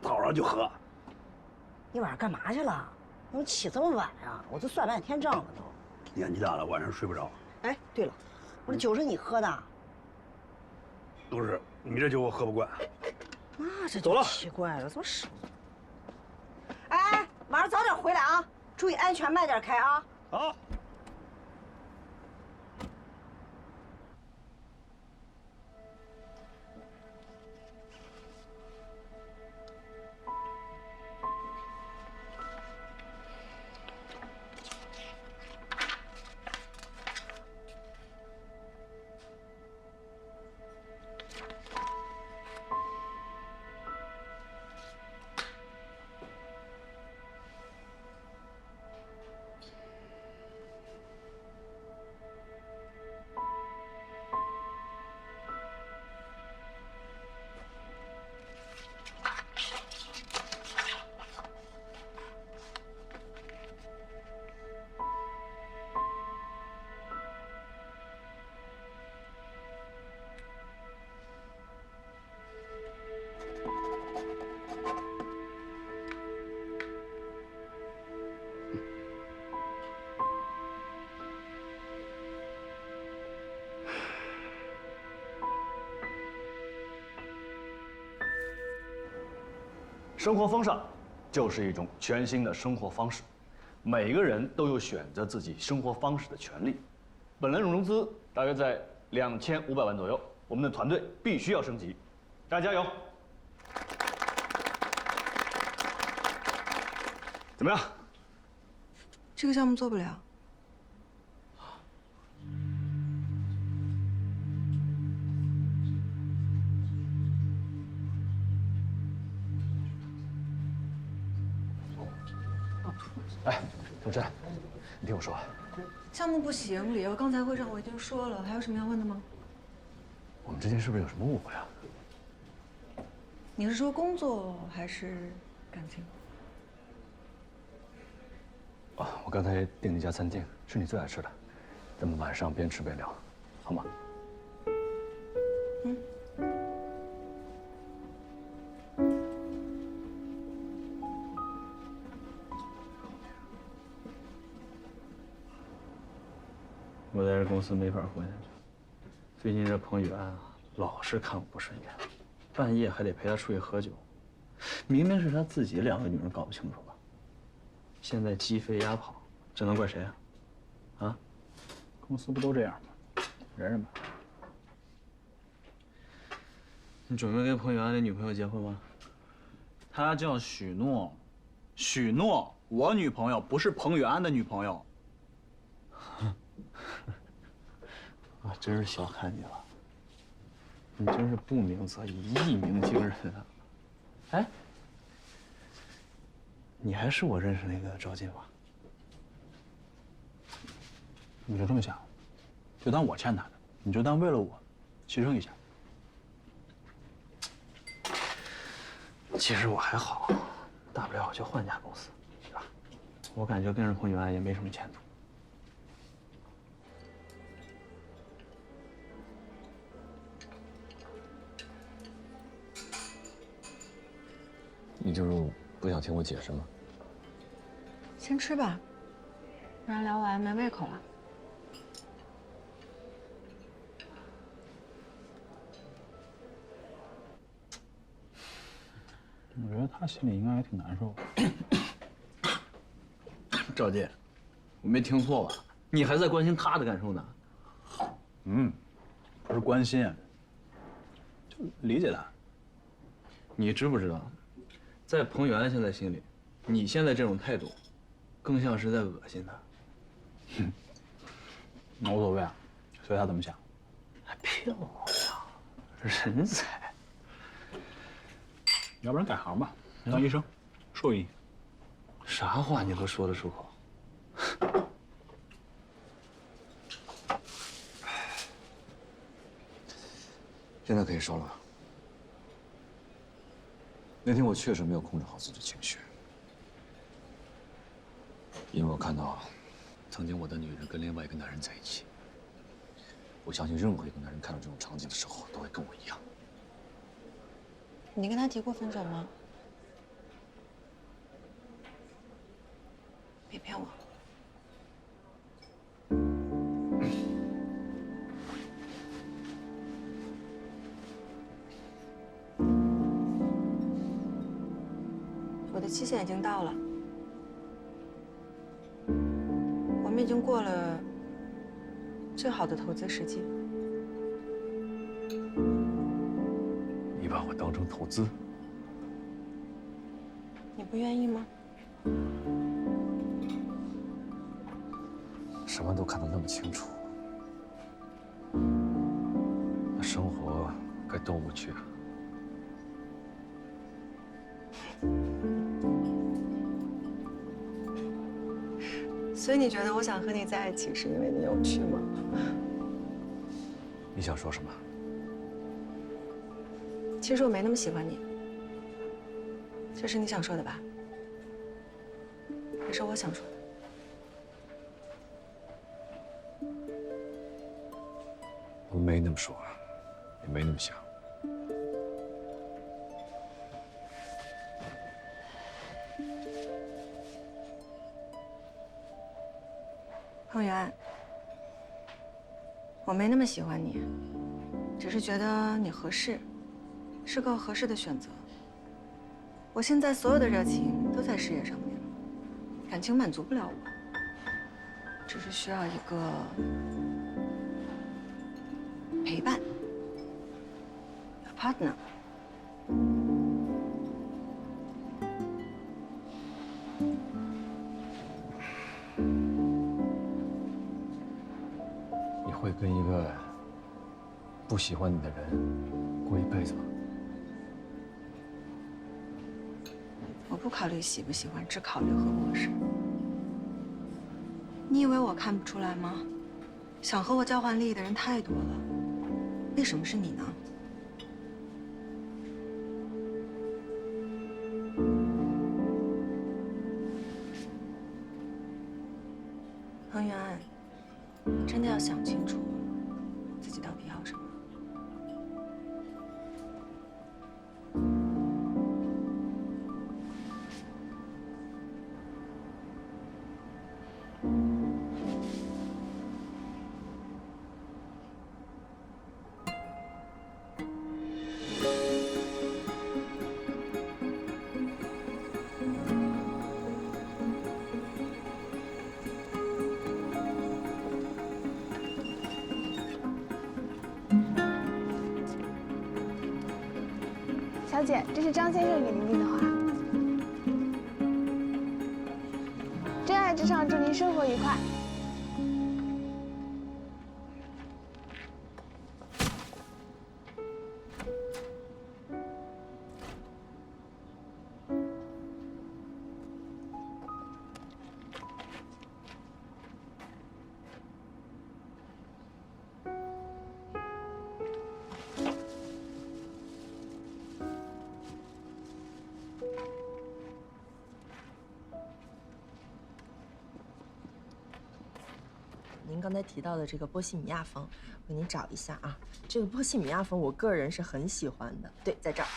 早上就喝。你晚上干嘛去了？怎么起这么晚啊？我都算半天账了都。年纪大了，晚上睡不着。哎，对了，我这酒是你喝的？都是你这酒我喝不惯。那这走了，奇怪了，怎么少？哎，晚上早点回来啊，注意安全，慢点开啊。好。生活风尚就是一种全新的生活方式，每个人都有选择自己生活方式的权利。本轮融资大约在2500万左右，我们的团队必须要升级，大家加油！怎么样？这个项目做不了。哎，同志，你听我说，项目不行，理由刚才会上我已经说了，还有什么要问的吗？我们之间是不是有什么误会啊？你是说工作还是感情？我刚才订了一家餐厅，是你最爱吃的，咱们晚上边吃边聊，好吗？嗯。我在这公司没法混下去。最近这彭宇安啊，老是看我不顺眼，半夜还得陪他出去喝酒。明明是他自己2个女人搞不清楚吧？现在鸡飞鸭跑，这能怪谁啊？啊？公司不都这样吗？忍忍吧。你准备跟彭宇安的女朋友结婚吗？她叫许诺，许诺，我女朋友不是彭宇安的女朋友。我真是小看你了，你真是不鸣则已，一鸣惊人啊！哎，你还是我认识那个赵进吧？你就这么想，就当我欠他的，你就当为了我牺牲一下。其实我还好，大不了我就换家公司，对吧？我感觉跟着彭宇安也没什么前途。你就是不想听我解释吗？先吃吧，不然聊完没胃口了。我觉得他心里应该也挺难受的。赵进，我没听错吧？你还在关心他的感受呢？不是关心，就理解他。你知不知道，在彭宇安现在心里，你现在这种态度，更像是在恶心他。那无所谓啊，随他怎么想。还漂亮，人才。要不然改行吧，当医生，兽医。啥话你都说得出口？现在可以说了吧？那天我确实没有控制好自己的情绪，因为我看到曾经我的女人跟另外一个男人在一起。我相信任何一个男人看到这种场景的时候，都会跟我一样。你跟他提过分手吗？别骗我。我的期限已经到了，我们已经过了最好的投资时机。你把我当成投资？你不愿意吗？什么都看得那么清楚，那生活该多无趣啊！所以你觉得我想和你在一起，是因为你有趣吗？你想说什么？其实我没那么喜欢你，这是你想说的吧？也是我想说的。我没那么说，也没那么想。彭源，我没那么喜欢你，只是觉得你合适，是个合适的选择。我现在所有的热情都在事业上面，感情满足不了我，只是需要一个陪伴 ，a partner。你会跟一个不喜欢你的人过一辈子吗？我不考虑喜不喜欢，只考虑合不合适。你以为我看不出来吗？想和我交换利益的人太多了，为什么是你呢？彭源，你真的要想清楚，自己到底要什么。小姐，这是张先生给您订的花。真爱至上，祝您生活愉快。您刚才提到的这个波西米亚风，我给您找一下啊。这个波西米亚风，我个人是很喜欢的。对，在这儿。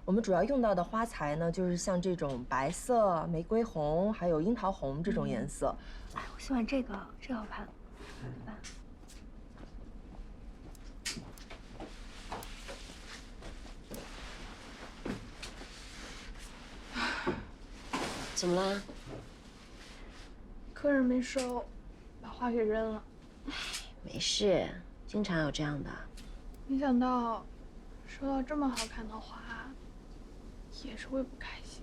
我们主要用到的花材呢，就是像这种白色、玫瑰红，还有樱桃红这种颜色。哎，我喜欢这个，这个好看。怎么了？客人没收，把花给扔了。没事，经常有这样的。没想到收到这么好看的花，也是会不开心。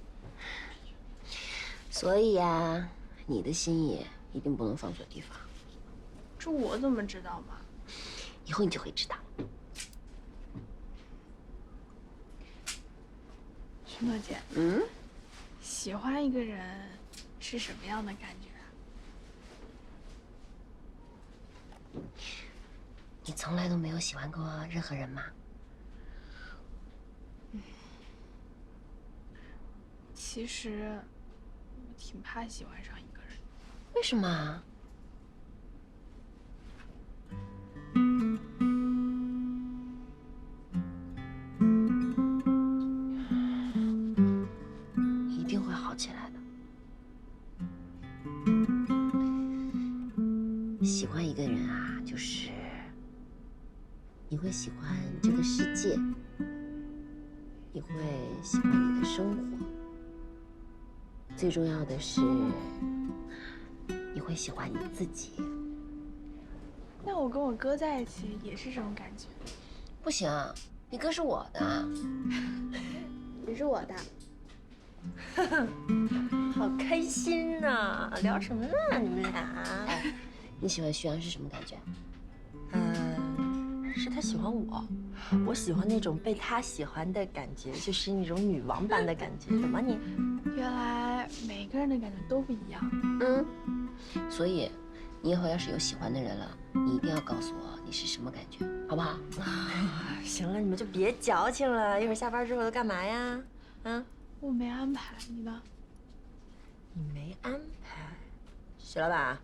所以呀，你的心意一定不能放错地方。这我怎么知道嘛？以后你就会知道了。许诺姐，喜欢一个人是什么样的感觉啊？你从来都没有喜欢过任何人吗？其实我挺怕喜欢上一个人。为什么啊？喜欢一个人啊，就是你会喜欢这个世界，你会喜欢你的生活，最重要的是你会喜欢你自己。那我跟我哥在一起也是这种感觉。不行，你哥是我的，也是我的。好开心呐！聊什么呢？你们俩？你喜欢徐阳是什么感觉？是他喜欢我，我喜欢那种被他喜欢的感觉，就是那种女王般的感觉，懂吗你？原来每个人的感觉都不一样。嗯，所以你以后要是有喜欢的人了，你一定要告诉我你是什么感觉，好不好？行了，你们就别矫情了，一会儿下班之后都干嘛呀？啊？我没安排，你呢？你没安排？徐老板，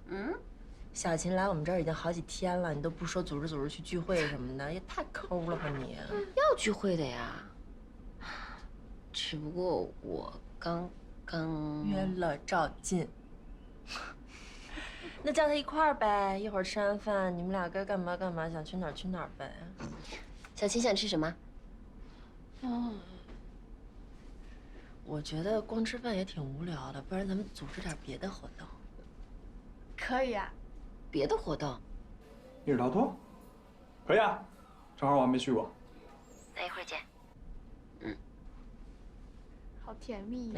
小琴来我们这儿已经好几天了，你都不说组织去聚会什么的，也太抠了吧你！要聚会的呀，只不过我刚约了赵进，那叫他一块儿呗，一会儿吃完饭你们俩该干嘛干嘛，想去哪儿去哪儿呗。小琴想吃什么？我觉得光吃饭也挺无聊的，不然咱们组织点别的活动。可以啊。别的活动？密室逃脱？可以啊，正好我还没去过。那一会儿见。好甜蜜。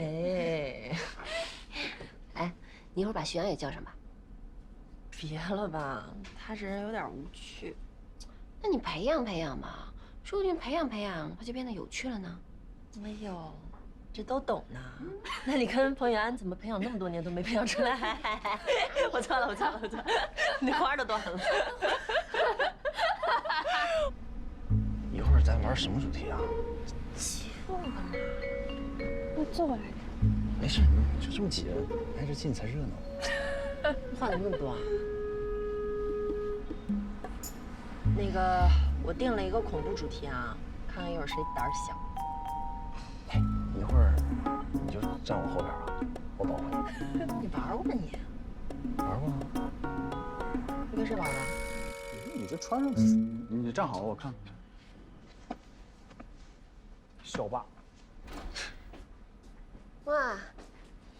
哎，你一会儿把徐阳也叫上吧。别了吧，他这人有点无趣。那你培养培养嘛，说不定培养培养，他就变得有趣了呢。哎呦，这都懂呢。那你跟彭宇安怎么培养那么多年都没培养出来？我错了，你花都断了。一会儿咱玩什么主题啊？我干嘛？我坐过来着。没事，你就这么挤着，挨着近才热闹。话怎么那么多啊？那个，我定了一个恐怖主题啊，看看一会儿谁胆儿小。一会儿你就站我后边啊，我保护你。你玩过你？玩过啊？你跟谁玩啊？你就穿上，你站好了，我看看。校霸。哇，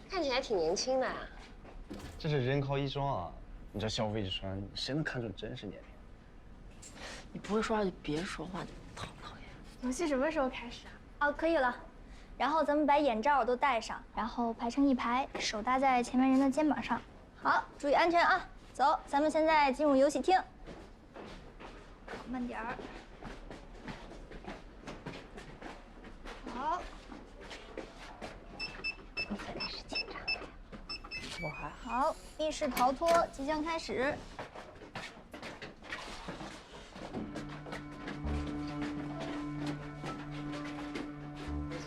看起来挺年轻的啊。这是人靠衣装啊！你这校服一穿，谁能看出真实年龄？你不会说话就别说话，讨不讨厌？游戏什么时候开始啊？哦，可以了。然后咱们把眼罩都戴上，然后排成一排，手搭在前面人的肩膀上。好，注意安全啊！走，咱们现在进入游戏厅。慢点儿。好。你可真是紧张的呀。我还好，密室逃脱即将开始。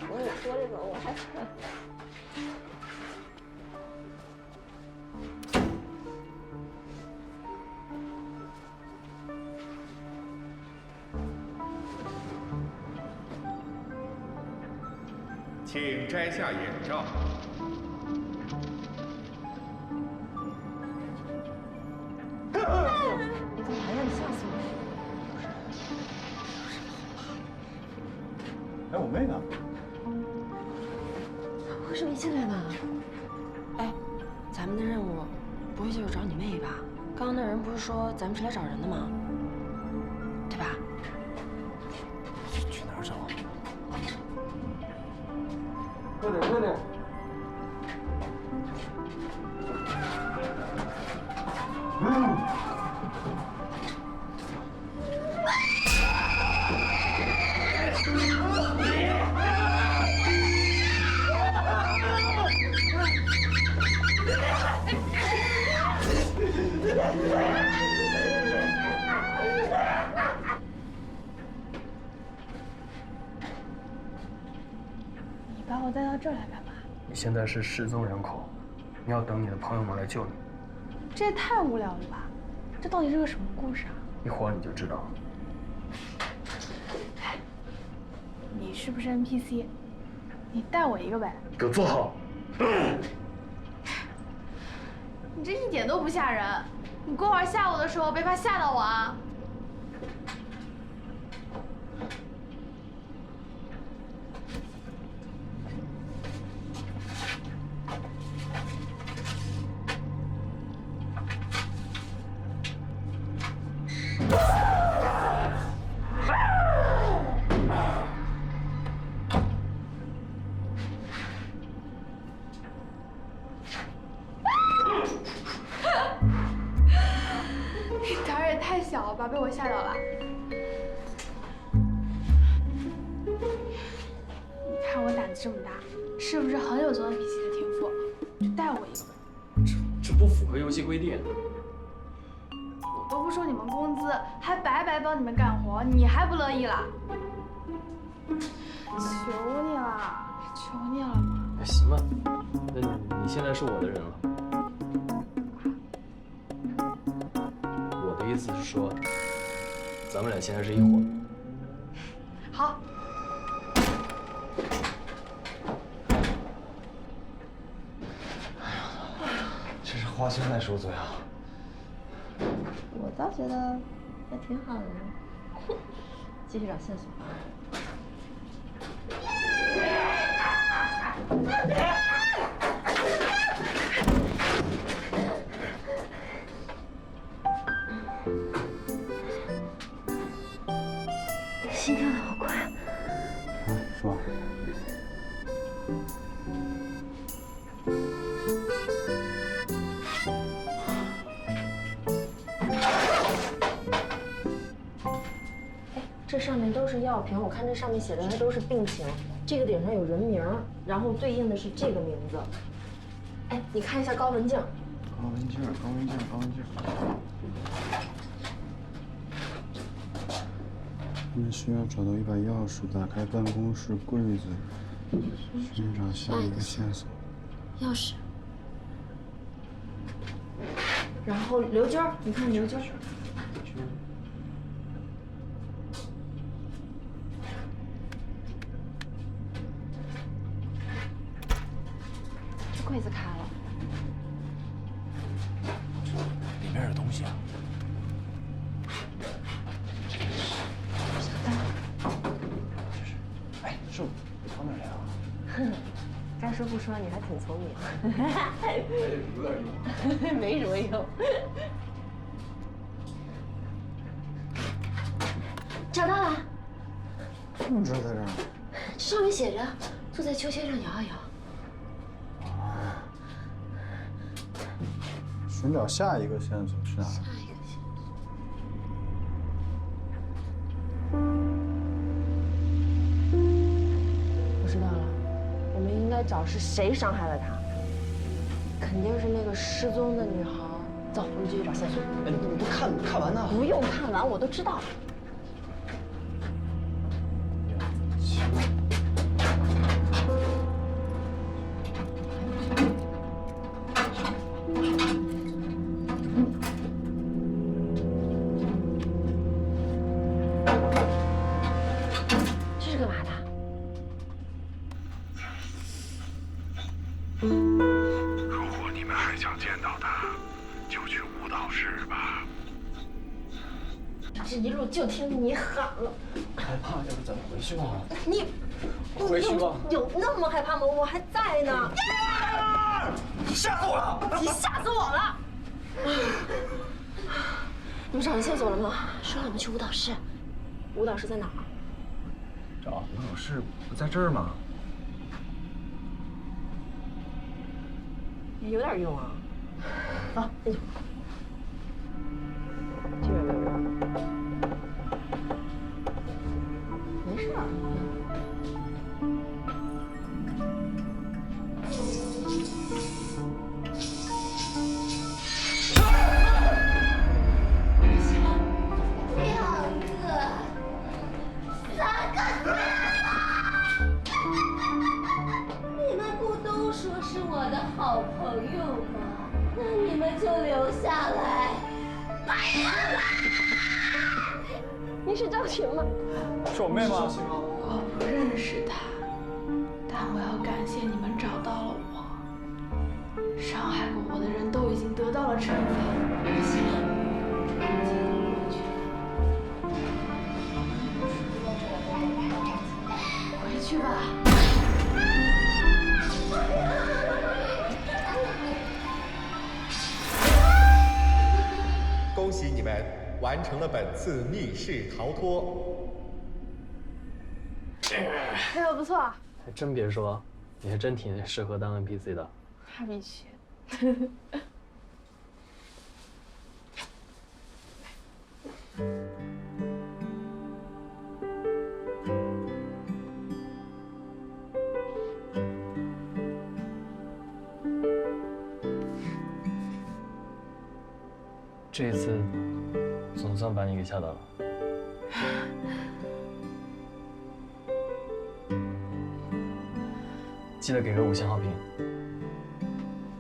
我跟你说这个，我还。请摘下眼罩。你干嘛呀？你吓死我了！哎，我妹呢？不会是没进来吧？哎，咱们的任务不会就是找你妹吧？刚刚那人不是说咱们是来找人的吗？对吧？去哪儿找？快点，快点！你把我带到这儿来干嘛？你现在是失踪人口，你要等你的朋友们来救你。这也太无聊了吧！这到底是个什么故事啊？一会儿你就知道了。你是不是 NPC？ 你带我一个呗。给我坐好。你这一点都不吓人。你过会儿吓我的时候，别怕吓到我啊！你胆儿也太小了吧，被我吓到了。你看我胆子这么大，是不是很有作文笔记的天赋？就带我一个吧。这不符合游戏规定。我都不收你们工资，还白白帮你们干活，你还不乐意了？求你了，求你了嘛！哎，行吧，那你现在是我的人了。我的意思是说，咱们俩现在是一伙的。好。真是花钱来受罪啊！我倒觉得还挺好的，继续找线索。心跳的好快。是吧？这上面都是药瓶，我看这上面写的它都是病情，这个顶上有人名，然后对应的是这个名字。哎，你看一下高文静。高文静，高文静，高文静。我们需要找到一把钥匙，打开办公室柜子，寻找下一个线索。钥匙。然后刘娟，你看刘娟。柜子开了，里面有东西啊！哎，是我朝哪来啊？哼，该说不说，你还挺聪明。有点用。没什么用。找到了。怎么知道在这儿？上面写着，坐在秋千上摇啊摇。寻找下一个线索是哪？下一个线索。我知道了，我们应该找是谁伤害了他，肯定是那个失踪的女孩。走，我们继续找线索。哎，你不看完呢？不用看完，我都知道了。如果你们还想见到他，就去舞蹈室吧。这一路就听你喊了。害怕，要不咱们回去吧。你回去吧。有那么害怕吗？我还在呢。吓死我了！你吓死我了！你们找到线索了吗？说了我们去舞蹈室。舞蹈室在哪儿？找舞蹈室不在这儿吗？也有点用啊。啊，进去。这边没有用。没事儿。好朋友嘛，那你们就留下来。你是赵晴吗？是我妹吗？我不认识她，但我要感谢你们找到了我。伤害过我我的人都已经得到了惩罚，不行，回去吧。恭喜你们完成了本次密室逃脱。配合不错，还真别说，你还真挺适合当 NPC 的。他必须。这次总算把你给吓到了。记得给个5星好评。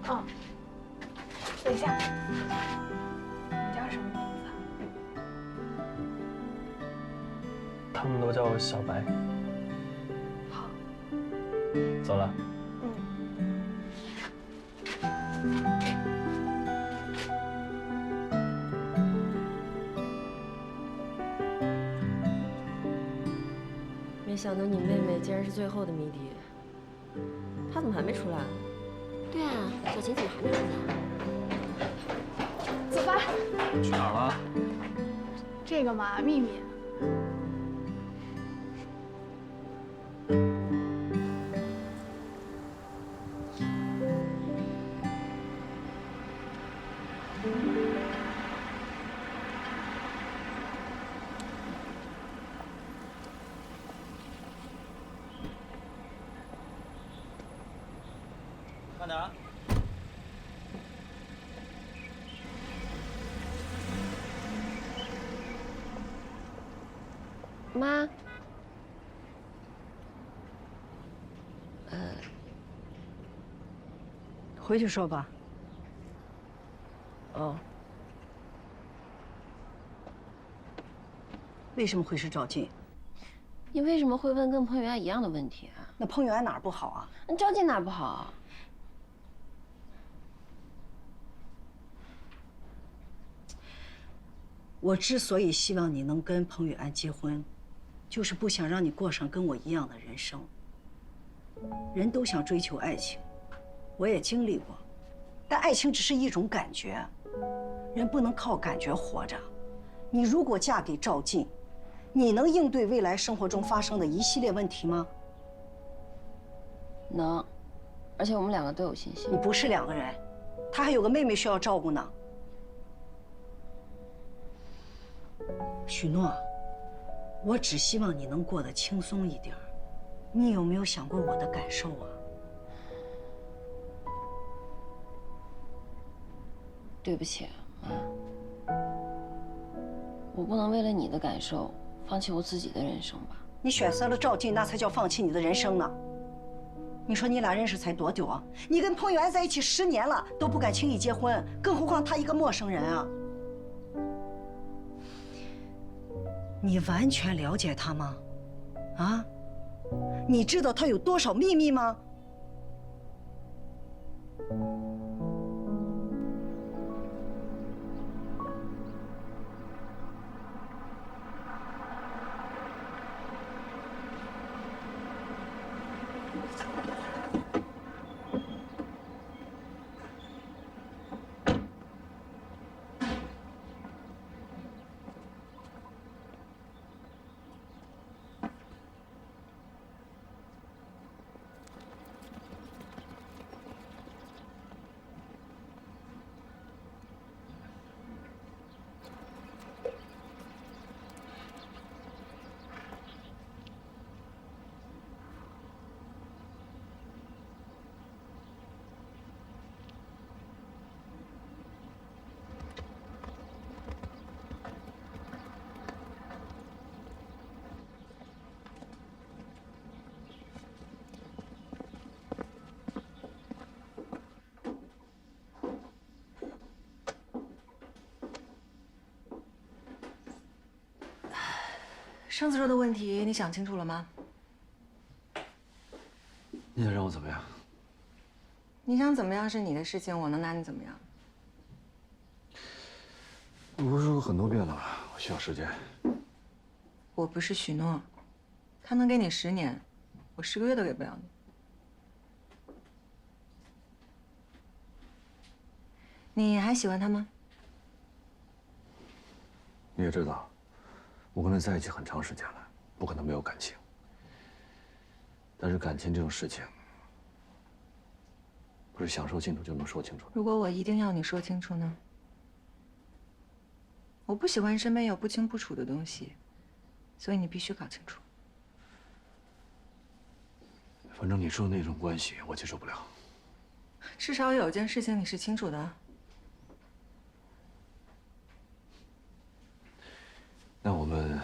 嗯，等一下，你叫什么名字？他们都叫我小白。好，走了。没想到你妹妹竟然是最后的谜底，她怎么还没出来？对啊，小琴怎么还没出来？走吧。去哪儿了？这个嘛，秘密。慢点啊！妈，回去说吧。哦，为什么会是赵静？你为什么会问跟彭雨安一样的问题啊？那彭雨安哪儿不好啊？那赵静哪儿不好啊？我之所以希望你能跟彭雨安结婚，就是不想让你过上跟我一样的人生。人都想追求爱情，我也经历过，但爱情只是一种感觉，人不能靠感觉活着。你如果嫁给赵静，你能应对未来生活中发生的一系列问题吗？能，而且我们2个都有信心。你不是2个人，他还有个妹妹需要照顾呢。许诺，我只希望你能过得轻松一点。你有没有想过我的感受啊？对不起，妈，我不能为了你的感受放弃我自己的人生吧？你选择了赵静，那才叫放弃你的人生呢。你说你俩认识才多久啊？你跟彭雨安在一起10年了，都不敢轻易结婚，更何况他一个陌生人啊！你完全了解他吗？啊？你知道他有多少秘密吗？上次说的问题，你想清楚了吗？你想让我怎么样？你想怎么样是你的事情，我能拿你怎么样？我不是说过很多遍了吗？我需要时间。我不是许诺，他能给你10年，我10个月都给不了你。你还喜欢他吗？你也知道，我跟他在一起很长时间了，不可能没有感情。但是感情这种事情，不是想说清楚就能说清楚的。如果我一定要你说清楚呢？我不喜欢身边有不清不楚的东西，所以你必须搞清楚。反正你说的那种关系，我接受不了。至少有件事情你是清楚的。那我们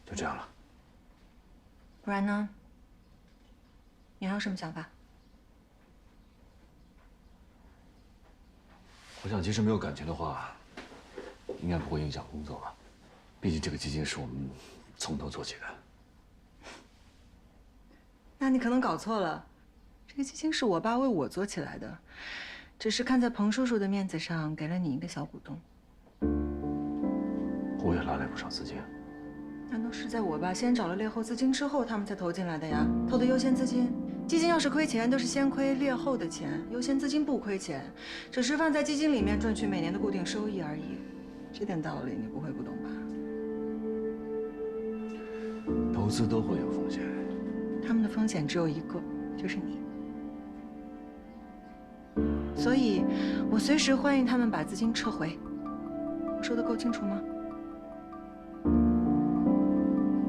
就这样了。不然呢？你还有什么想法？我想，即使没有感情的话，应该不会影响工作吧？毕竟这个基金是我们从头做起的。那你可能搞错了，这个基金是我爸为我做起来的，只是看在彭叔叔的面子上，给了你一个小股东。我也拉来不少资金。那都是在我爸先找了猎后资金之后，他们才投进来的呀。投的优先资金，基金要是亏钱，都是先亏猎后的钱，优先资金不亏钱，只是放在基金里面赚取每年的固定收益而已。这点道理你不会不懂吧？投资都会有风险，他们的风险只有一个，就是你。所以，我随时欢迎他们把资金撤回。我说的够清楚吗？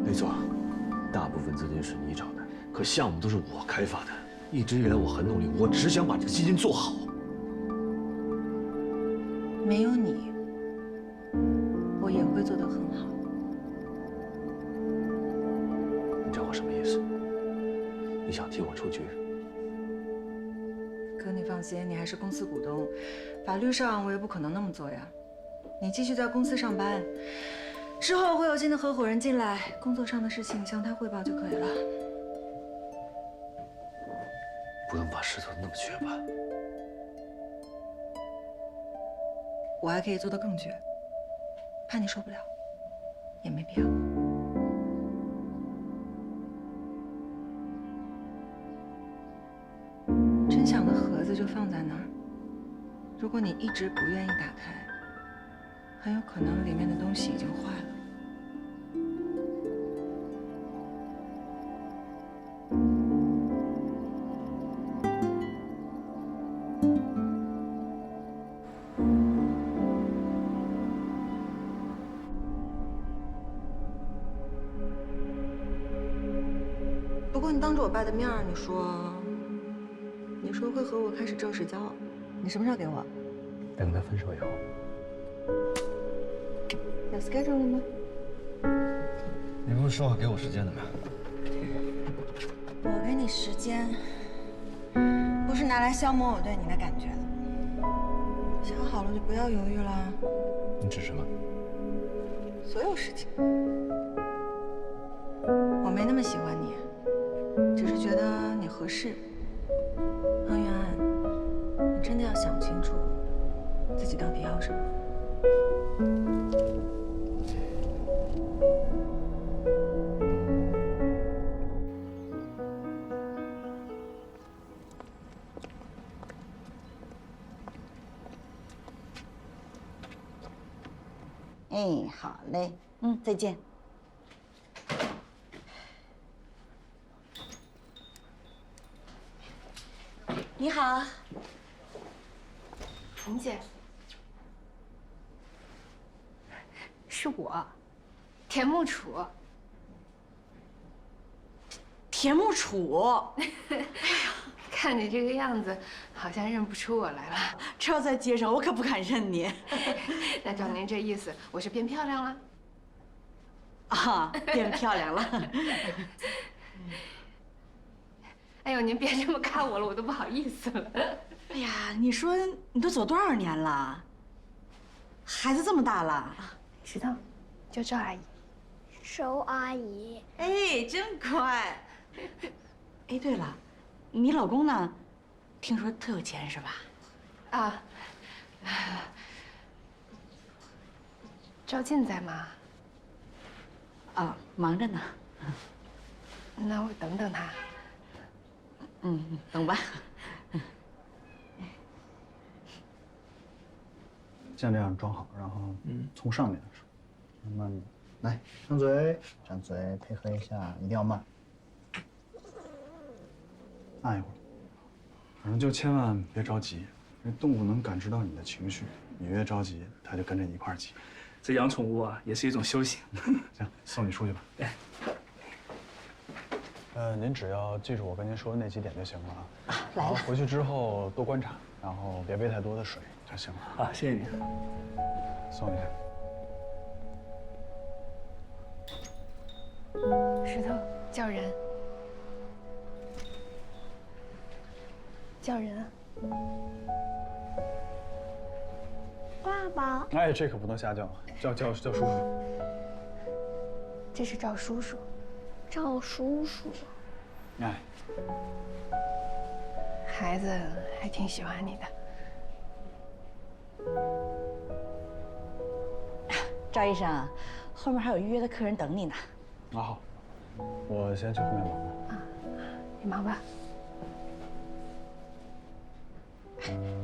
没错，大部分资金是你找的，可项目都是我开发的。一直以来我很努力，我只想把这个基金做好。没有你，我也会做得很好。你知道我什么意思？你想替我出局？可你放心，你还是公司股东，法律上我也不可能那么做呀。你继续在公司上班。之后会有新的合伙人进来，工作上的事情向他汇报就可以了。不用把事做得那么绝吧？我还可以做得更绝，怕你受不了，也没必要。真相的盒子就放在那儿，如果你一直不愿意打开，很有可能里面的东西已经坏了。不过你当着我爸的面儿，你说会和我开始正式交往，你什么时候给我？等他分手以后。有 schedule 了吗？你不是说好给我时间的吗？我给你时间，不是拿来消磨我对你的感觉的。想好了就不要犹豫了。你指什么？所有事情。我没那么喜欢你，只是觉得你合适。方圆安，你真的要想清楚，自己到底要什么。哎，好嘞，再见。你好，陈姐，是我，田木楚。田木楚，看你这个样子，好像认不出我来了。这要在街上，我可不敢认你。那照您这意思，我是变漂亮了？啊，变漂亮了。哎呦，您别这么看我了，我都不好意思了。哎呀，你说你都走多少年了？孩子这么大了？知道，叫赵阿姨。周阿姨。哎，真快。哎，对了，你老公呢？听说特有钱是吧？啊，赵进在吗？啊，忙着呢。那我等等他。等吧。像这样装好，然后从上面说，慢慢的，来，张嘴，张嘴，配合一下，一定要慢。按一会儿，反正就千万别着急，因为动物能感知到你的情绪，你越着急，它就跟着你一块儿急。这养宠物啊，也是一种修行。行，送你出去吧。哎，您只要记住我跟您说的那几点就行了啊。来了。回去之后多观察，然后别喂太多的水就行了。好，谢谢你。送你。石头叫人，叫人啊！爸爸。哎，这可不能瞎叫，叫叔叔。这是赵叔叔。赵叔叔。哎，孩子还挺喜欢你的。赵医生，后面还有预约的客人等你呢。那好，我先去后面忙了。你忙吧。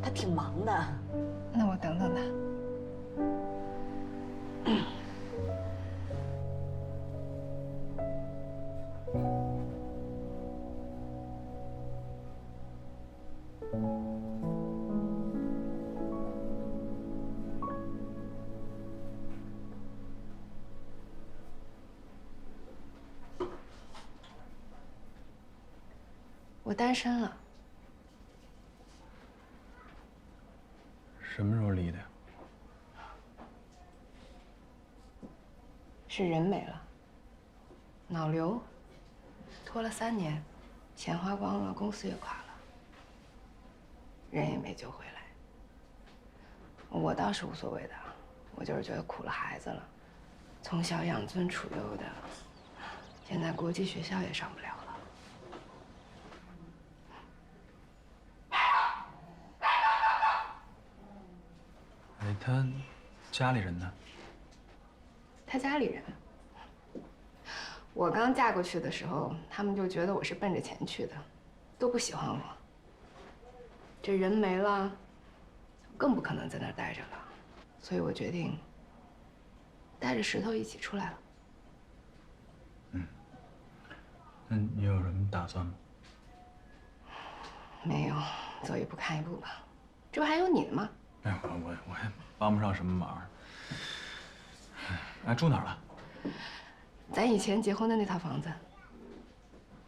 他挺忙的。那我等等他。我单身了。什么时候离的呀？是人没了，脑瘤，拖了3年，钱花光了，公司也垮了，人也没救回来。我倒是无所谓的，我就是觉得苦了孩子了，从小养尊处优的，现在国际学校也上不了了。哎，他家里人呢？他家里人，我刚嫁过去的时候，他们就觉得我是奔着钱去的，都不喜欢我。这人没了，更不可能在那儿待着了，所以我决定带着石头一起出来了。那你有什么打算吗？没有，走一步看一步吧。这不还有你呢吗？哎，我还帮不上什么忙。哎，住哪儿了？咱以前结婚的那套房子。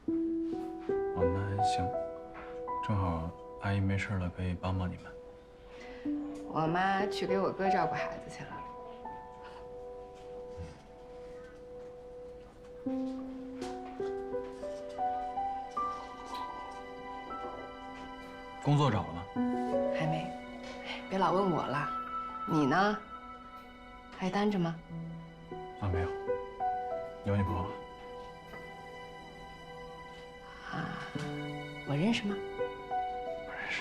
哦，那还行，正好阿姨没事了，可以帮帮你们。我妈去给我哥照顾孩子去了。工作找了吗？还没，别老问我了。你呢？还单着吗？啊，没有，有女朋友了。啊，我认识吗？不认识。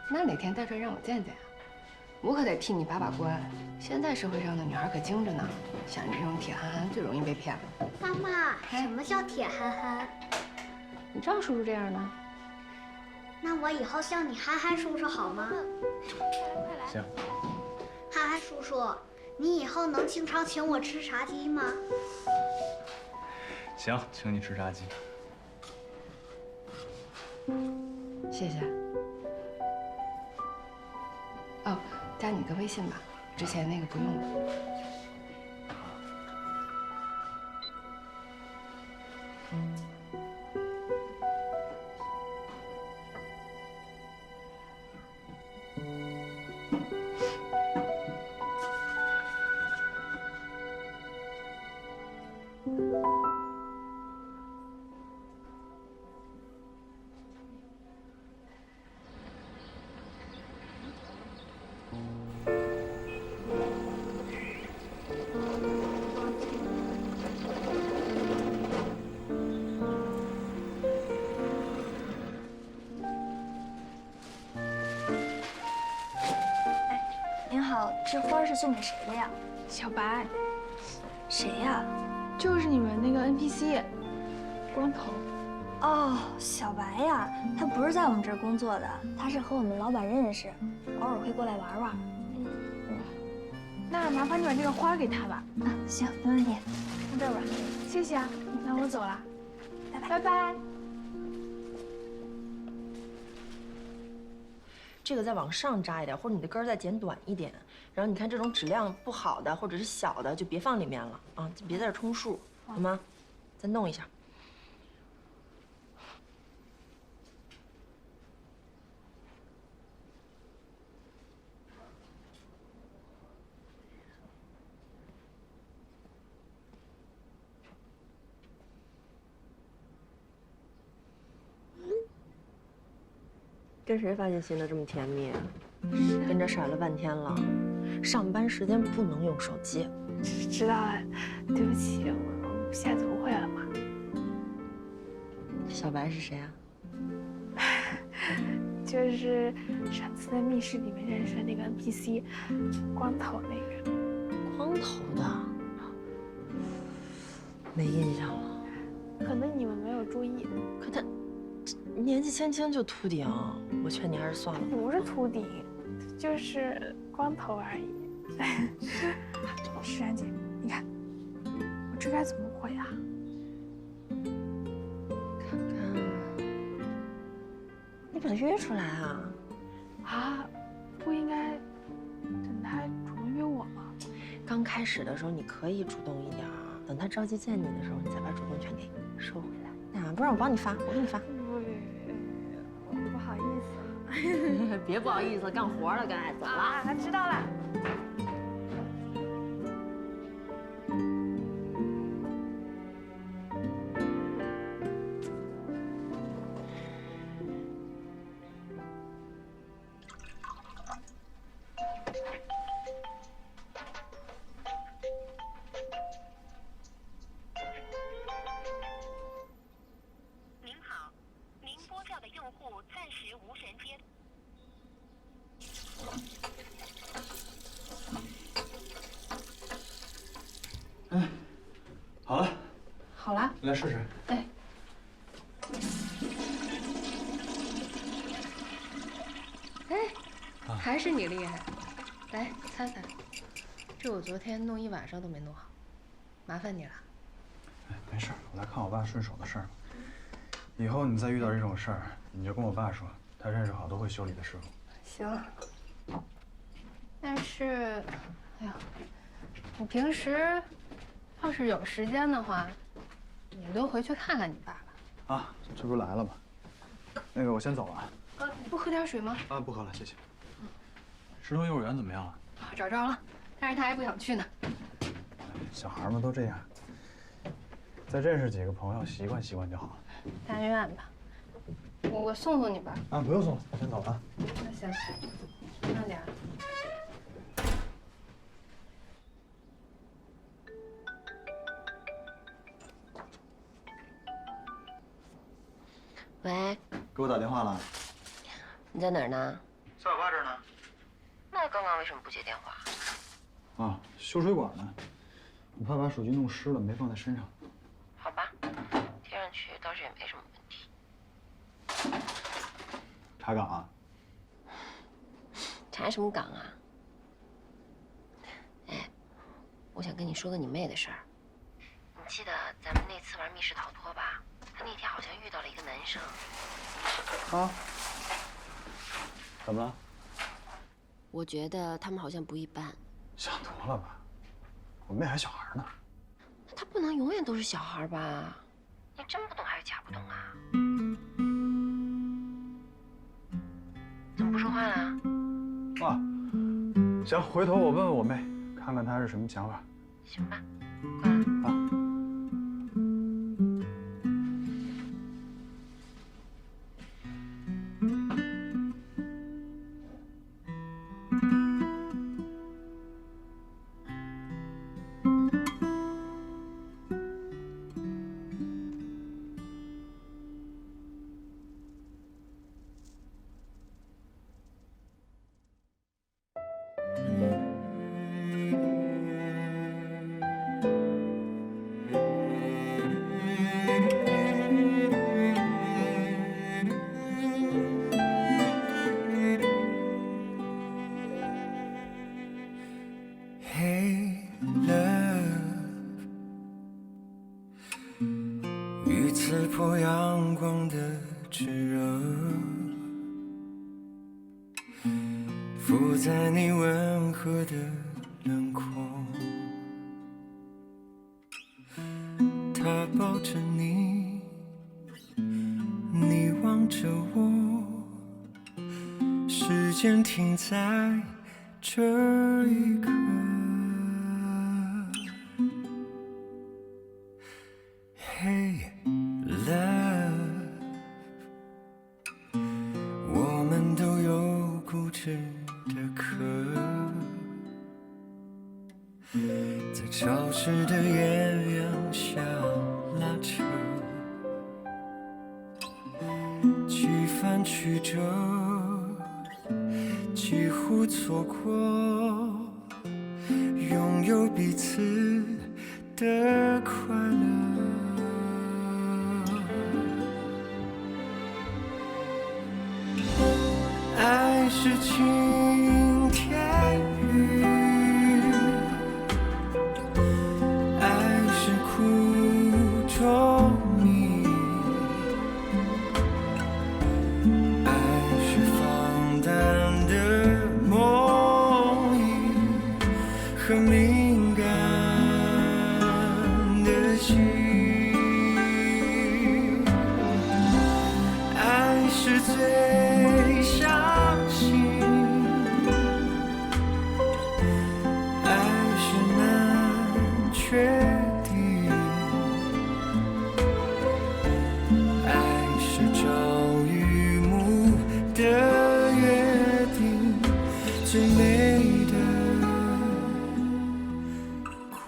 那哪天带出来让我见见啊？我可得替你把把关。现在社会上的女孩可精着呢，像你这种铁憨憨最容易被骗了。妈妈，什么叫铁憨憨？你赵叔叔这样呢？那我以后叫你憨憨叔叔好吗？行。憨憨叔叔，你以后能经常请我吃炸鸡吗？行，请你吃炸鸡。谢谢。哦，加你个微信吧，之前那个不用了。您好，这花是送给谁的呀？小白，谁呀？就是你们那个 NPC， 光头。哦，小白呀，他不是在我们这儿工作的，他是和我们老板认识，偶尔会过来玩玩。那麻烦你把这个花给他吧。啊，行，没问题，放这儿吧。谢谢啊，那我走了，拜拜。拜拜。这个再往上扎一点，或者你的根儿再剪短一点。然后你看这种质量不好的或者是小的，就别放里面了啊，就别在这充数，好吗？再弄一下。跟谁发信息呢？这么甜蜜，跟这甩了半天了。上班时间不能用手机。知道了，对不起，我下次不会了嘛。小白是谁啊？就是上次在密室里面认识的那个 NPC， 光头那个。光头的，没印象了。可能你们没有注意。可他年纪轻轻就秃顶，我劝你还是算了吧。不是秃顶，就是光头而已。诗然姐，你看，我这该怎么回啊？看看，你把他约出来啊？啊，不应该等他主动约我吗？刚开始的时候你可以主动一点，等他着急见你的时候，你再把主动权给收回来。啊，不然我帮你发，我给你发。不好意思。别不好意思，干活了，该走了。啊，知道了。好了，好了，你来试试。哎，哎，还是你厉害。来，擦擦，这我昨天弄一晚上都没弄好，麻烦你了。哎，没事，我来看我爸顺手的事儿。以后你再遇到这种事儿，你就跟我爸说，他认识好多会修理的师傅。行。但是，哎呀，你平时要是有时间的话，你多回去看看你爸爸。啊，这不是来了吗？那个，我先走了。不喝点水吗？啊，不喝了，谢谢。石头幼儿园怎么样了？找着了，但是他还不想去呢。小孩们都这样，再认识几个朋友，习惯习惯就好了。但愿吧。我送送你吧。啊，不用送了，我先走了。那行，慢点。喂，给我打电话了？你在哪儿呢？在我爸这儿呢。那刚刚为什么不接电话？啊，修水管呢。我怕把手机弄湿了，没放在身上。好吧，听上去倒是也没什么问题。查岗啊？查什么岗啊？哎，我想跟你说个你妹的事儿。你记得咱们那次玩密室逃脱吧？她那天好像遇到了一个男生。啊？怎么了？我觉得他们好像不一般。想多了吧？我妹还小孩呢。他不能永远都是小孩吧？你真不懂还是假不懂啊？怎么不说话了？啊，行，回头我问问我妹，看看她是什么想法。行吧，挂了。啊。刺破阳光的炙热，附在你温和的轮廓。他抱着你，你望着我，时间停在这一刻。Hey love， 我们都有固执的壳，在潮湿的艳阳下拉扯，几番曲折，几乎错过拥有彼此的快乐。爱是晴天雨，爱是苦中蜜，爱是放胆的梦呓和敏感的心。爱是最相信，爱是难确定，爱是朝与暮的约定，最美的光